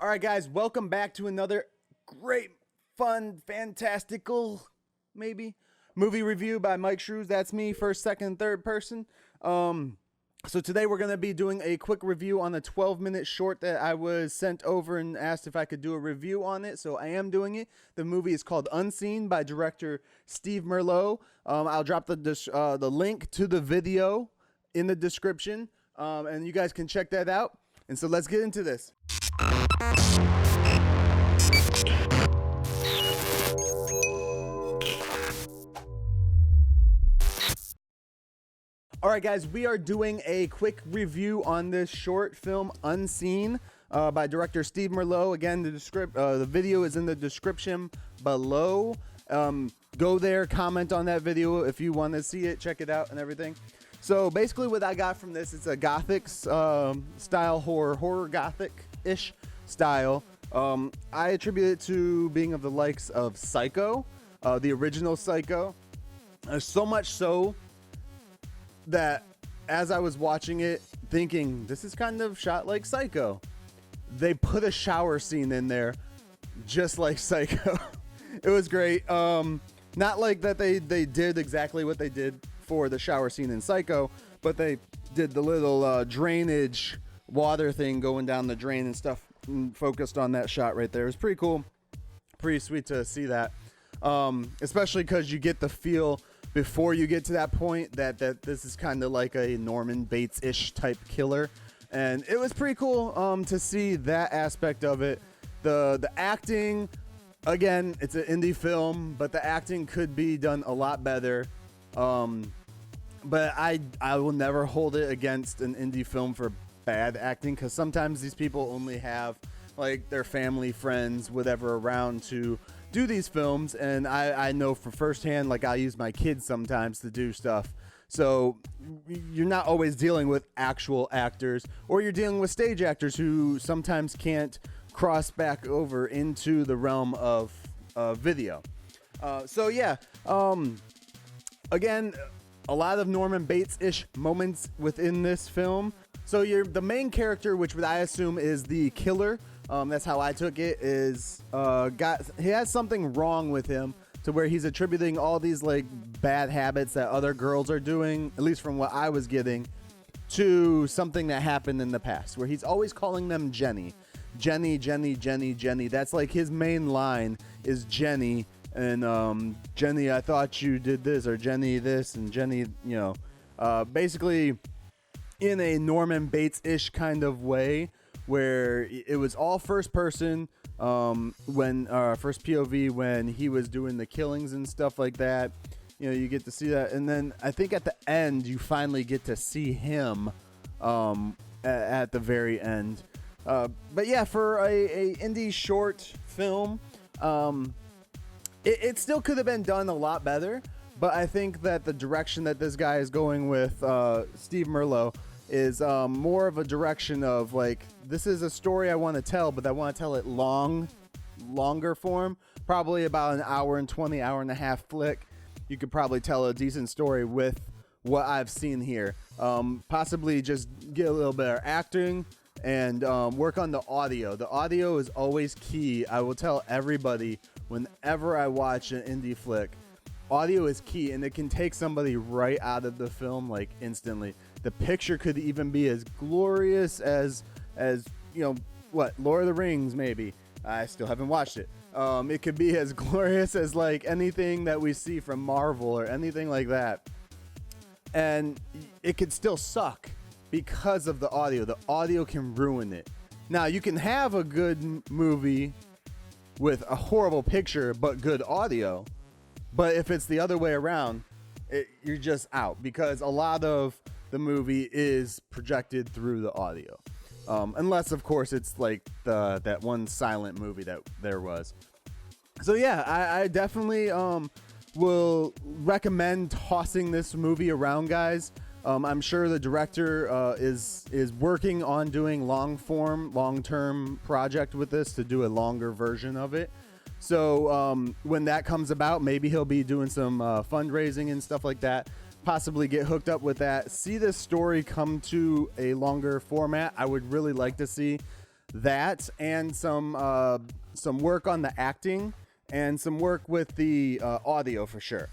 All right, guys, welcome back to another great, fun, fantastical, maybe, movie review by Myke Shrews. That's me, first, second, third person. So today we're going to be doing a quick review on a 12-minute short that I was sent over and asked if I could do a review on it, so I am doing it. The movie is called Unseen by director Steve Merlo. I'll drop the link to the video in the description, and you guys can check that out. And so let's get into this. All right, guys, we are doing a quick review on this short film, Unseen, by director Steve Merlo. Again, the video is in the description below. Go there, comment on that video if you want to see it, check it out and everything. So basically what I got from this, it's a gothic style horror gothic-ish style. I attribute it to being of the likes of Psycho, the original Psycho. So much so that as I was watching it, thinking this is kind of shot like Psycho, they put a shower scene in there just like Psycho. It was great. Not like that they did exactly what they did for the shower scene in Psycho, but they did the little drainage water thing going down the drain and stuff, and focused on that shot right there. It was pretty cool, pretty sweet to see that, especially because you get the feel before you get to that point that this is kind of like a Norman Bates-ish type killer, and it was pretty cool to see that aspect of it. The acting, again, it's an indie film, but the acting could be done a lot better. But I will never hold it against an indie film for bad acting, because sometimes these people only have like their family, friends, whatever around to do these films, and I know for firsthand, like I use my kids sometimes to do stuff, so you're not always dealing with actual actors, or you're dealing with stage actors who sometimes can't cross back over into the realm of video. So yeah, again, a lot of Norman Bates-ish moments within this film. So the main character, which I assume is the killer, that's how I took it, is he has something wrong with him to where he's attributing all these like bad habits that other girls are doing, at least from what I was getting, to something that happened in the past, where he's always calling them Jenny. Jenny, Jenny, Jenny, Jenny. That's like his main line is Jenny, and Jenny, I thought you did this, or Jenny this, and Jenny, basically in a Norman Bates-ish kind of way, where it was all first person, when first POV when he was doing the killings and stuff like that. You get to see that, and then I think at the end you finally get to see him at the very end. But yeah, for a indie short film, it still could have been done a lot better, but I think that the direction that this guy is going with, Steve Merlo, is more of a direction of like, this is a story I want to tell, but I want to tell it longer form, probably about an hour and 20, hour and a half flick. You could probably tell a decent story with what I've seen here. Possibly just get a little better acting and work on the audio. The audio is always key. I will tell everybody whenever I watch an indie flick, audio is key, and it can take somebody right out of the film like instantly. The picture could even be as glorious as Lord of the Rings, maybe. I still haven't watched it. It could be as glorious as like anything that we see from Marvel or anything like that, and it could still suck because of the audio. The audio can ruin it. Now, you can have a good movie with a horrible picture but good audio, but if it's the other way around, you're just out, because a lot of the movie is projected through the audio, unless of course it's like that one silent movie that there was. So yeah, I definitely will recommend tossing this movie around, guys. I'm sure the director is working on doing long-term project with this, to do a longer version of it. So when that comes about, maybe he'll be doing some fundraising and stuff like that. Possibly get hooked up with that. See this story come to a longer format. I would really like to see that and some work on the acting and some work with the audio for sure.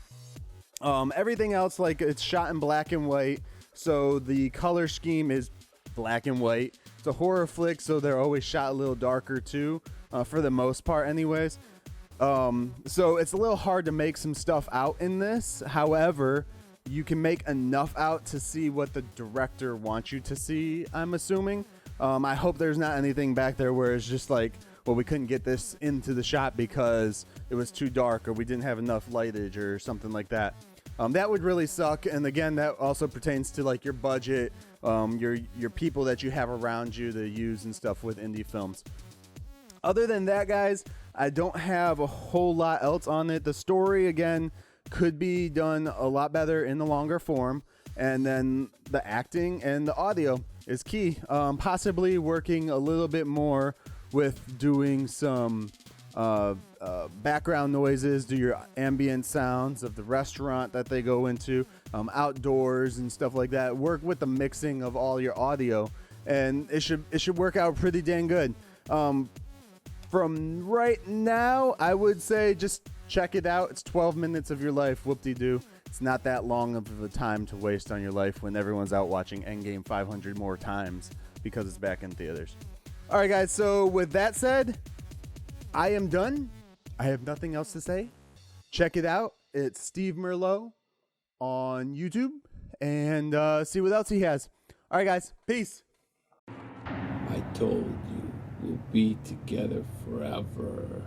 Everything else, like, it's shot in black and white, so the color scheme is black and white. It's a horror flick, so they're always shot a little darker too, for the most part anyways. So it's a little hard to make some stuff out in this. However, you can make enough out to see what the director wants you to see, I'm assuming. I hope there's not anything back there where it's just like, well, we couldn't get this into the shot because it was too dark or we didn't have enough lightage or something like that. That would really suck. And again, that also pertains to like your budget, your people that you have around you to use and stuff with indie films. Other than that, guys, I don't have a whole lot else on it. The story, again, could be done a lot better in the longer form. And then the acting and the audio is key. Possibly working a little bit more with doing some background noises, do your ambient sounds of the restaurant that they go into, outdoors and stuff like that. Work with the mixing of all your audio, and it should work out pretty dang good. From right now, I would say just check it out. It's 12 minutes of your life. Whoop-de-doo. It's not that long of a time to waste on your life when everyone's out watching Endgame 500 more times because it's back in theaters. All right, guys. So with that said, I am done. I have nothing else to say. Check it out. It's Steve Merlo on YouTube, and see what else he has. All right, guys. Peace. I told you we'll be together forever.